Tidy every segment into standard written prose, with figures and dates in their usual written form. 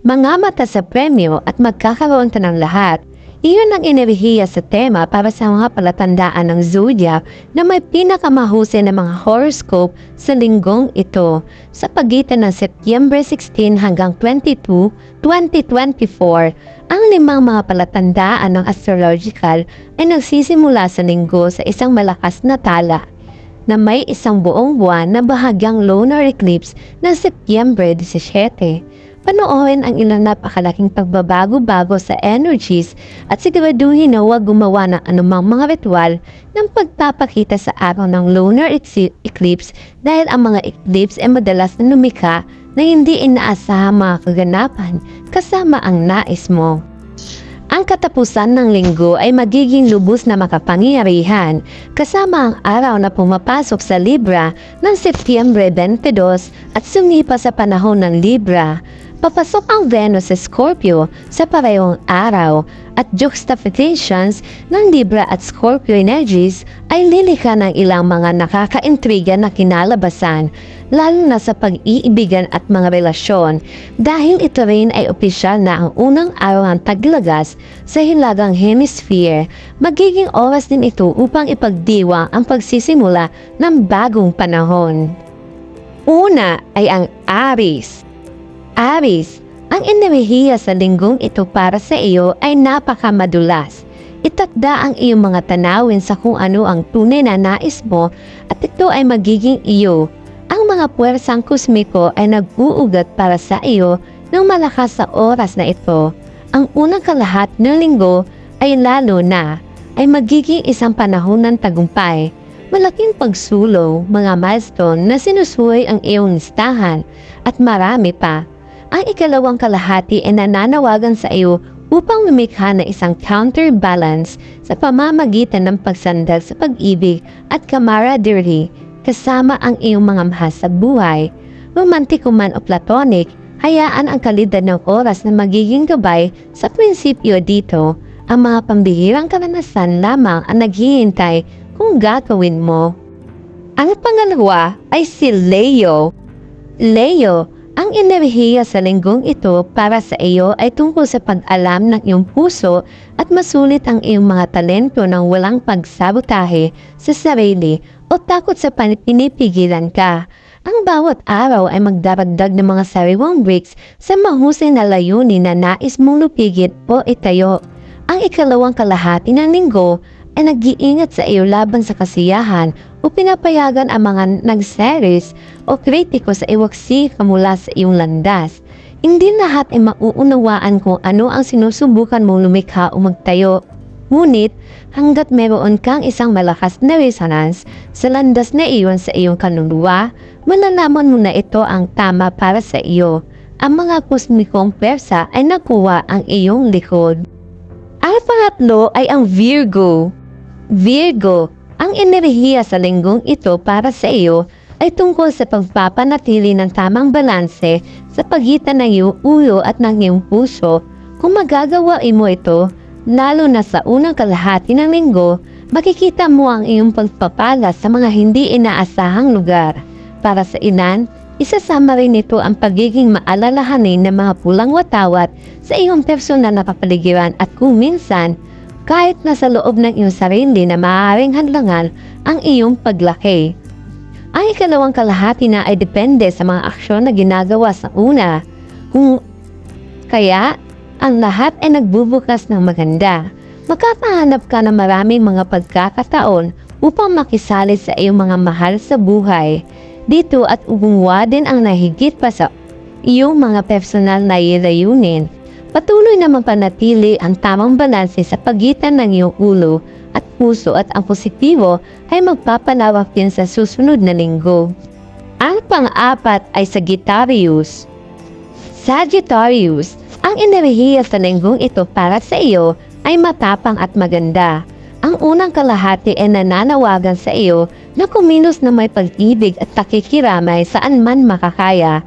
Mga mata sa premyo at magkakaroon ka ng lahat. Iyon ang enerhiya sa tema para sa mga palatandaan ng zodiac na may pinakamahusay na mga horoscope sa linggong ito sa pagitan ng Setyembre 16 hanggang 22, 2024. Ang limang mga palatandaan ng astrological ay nagsisimula sa linggo sa isang malakas na tala na may isang buong buwan na bahagyang lunar eclipse ng Setyembre 17. Panoorin ang ilang napakalaking pagbabago-bago sa energies at siguraduhin na huwag gumawa ng anumang mga ritual ng pagpapakita sa araw ng lunar eclipse dahil ang mga eclipse ay madalas na lumikha na hindi inaasahang mga kaganapan kasama ang nais mo. Ang katapusan ng linggo ay magiging lubos na makapangyarihan kasama ang araw na pumapasok sa Libra ng Setyembre 22 at sumipa sa panahon ng Libra. Papasok ang Venus sa Scorpio sa parehong araw at juxtapositions ng Libra at Scorpio energies ay lilikha ng ilang mga nakakaintriga na kinalabasan lalo na sa pag-iibigan at mga relasyon dahil ito rin ay opisyal na ang unang araw ng taglagas sa hilagang hemisphere. Magiging oras din ito upang ipagdiwang ang pagsisimula ng bagong panahon. Una ay ang Aries. Aries, ang enerhiya sa linggong ito para sa iyo ay napakamadulas. Itakda ang iyong mga tanawin sa kung ano ang tunay na nais mo at ito ay magiging iyo. Ang mga puwersang kosmiko ay nag-uugat para sa iyo ng malakas sa oras na ito. Ang unang kalahati ng linggo ay lalo na ay magiging isang panahon ng tagumpay. Malaking pagsulong, mga milestone na sinusuway ang iyong listahan at marami pa. Ang ikalawang kalahati ay nananawagan sa iyo upang lumikha na isang counterbalance sa pamamagitan ng pagsandal sa pag-ibig at camaraderie kasama ang iyong mga mahal sa buhay. Romantiko man o platonic, hayaan ang kalidad ng oras na magiging gabay sa prinsipyo dito. Ang mga pambihirang karanasan lamang ang naghihintay kung gagawin mo. Ang pangalawa ay si Leo. Leo, ang enerhiya sa linggong ito para sa iyo ay tungkol sa pag-alam ng iyong puso at masulit ang iyong mga talento ng walang pagsabotahe sa sarili o takot sa pinipigilan ka. Ang bawat araw ay magdaragdag ng mga sariwang breaks sa mahusay na layunin na nais mong lupigit o itayo. Ang ikalawang kalahati ng linggo ay nag-iingat sa iyo laban sa kasiyahan o pinapayagan ang mga nagseries o kritiko sa iwaksi mula sa iyong landas. Hindi lahat ay mauunawaan kung ano ang sinusubukan mong lumikha o magtayo. Ngunit, hanggat meron kang isang malakas na resonance sa landas na iyon sa iyong kaluluwa, malalaman mo na ito ang tama para sa iyo. Ang mga kosmikong persa ay nakuha ang iyong likod. Ang pangatlo ay ang Virgo. Virgo, ang enerhiya sa linggong ito para sa iyo ay tungkol sa pagpapanatili ng tamang balanse sa pagitan ng iyong ulo at ng iyong puso. Kung magagawain mo ito, lalo na sa unang kalahati ng linggo, makikita mo ang iyong pagpapala sa mga hindi inaasahang lugar. Para sa ilan, isasama rin ito ang pagiging maalalahanin ng mga pulang watawat sa iyong personal na kapaligiran at kung minsan, kahit nasa loob ng iyong sarili na maaaring hadlangan ang iyong paglaki. Ang ikalawang kalahati na ay depende sa mga aksyon na ginagawa sa una. Kaya, ang lahat ay nagbubukas ng maganda. Makakahanap ka ng maraming mga pagkakataon upang makisali sa iyong mga mahal sa buhay. Dito at gumawa din ang nahigit pa sa iyong mga personal na layunin. Patuloy na mapanatili ang tamang balanse sa pagitan ng iyong ulo at puso at ang positibo ay magpapalawak din sa susunod na linggo. Ang pang-apat ay Sagittarius. Sagittarius, ang enerhiya sa linggong ito para sa iyo ay matapang at maganda. Ang unang kalahati ay nananawagan sa iyo na kumilos na may pag-ibig at pakikiramay saan man makakaya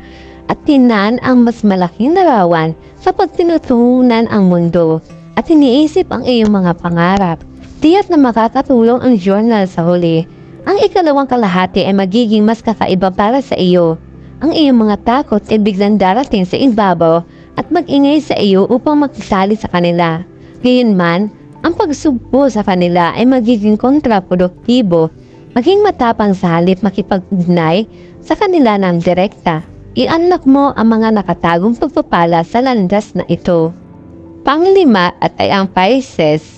at tinan ang mas malaking larawan sa pagtinutunan ang mundo at iniisip ang iyong mga pangarap. Tiyak na makakatulong ang journal sa huli. Ang ikalawang kalahati ay magiging mas kakaiba para sa iyo. Ang iyong mga takot ay biglang darating sa ibabaw at mag-ingay sa iyo upang makisali sa kanila. Gayunman, ang pagsugpo sa kanila ay magiging kontraproduktibo. Maging matapang sa halip makipag-ugnay sa kanila ng direkta. I-unlock mo ang mga nakatagong pagpapala sa landas na ito. Panglima at ay ang Pisces.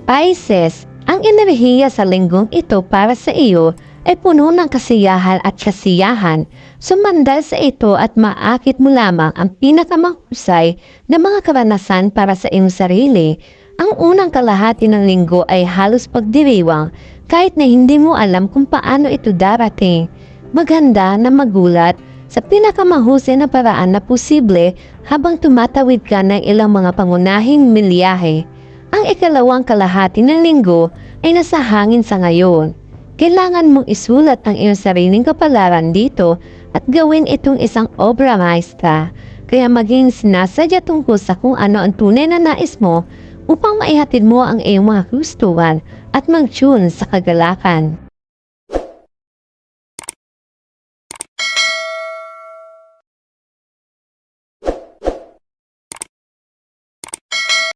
Pisces, ang enerhiya sa linggong ito para sa iyo ay puno ng kasiyahan at kasiyahan. Sumandal sa ito at maakit mo lamang ang pinakamahusay na mga karanasan para sa iyong sarili. Ang unang kalahati ng linggo ay halos pagdiriwang kahit na hindi mo alam kung paano ito darating. Maganda na magulat sa pinakamahusay na paraan na posible habang tumatawid ka ng ilang mga pangunahing milyahe. Ang ikalawang kalahati ng linggo ay nasa hangin sa ngayon. Kailangan mong isulat ang iyong sariling kapalaran dito at gawin itong isang obra maestra. Kaya maging sinasadya tungkol sa kung ano ang tunay na nais mo upang maihatid mo ang iyong mga gustuhan at mag-tune sa kagalakan.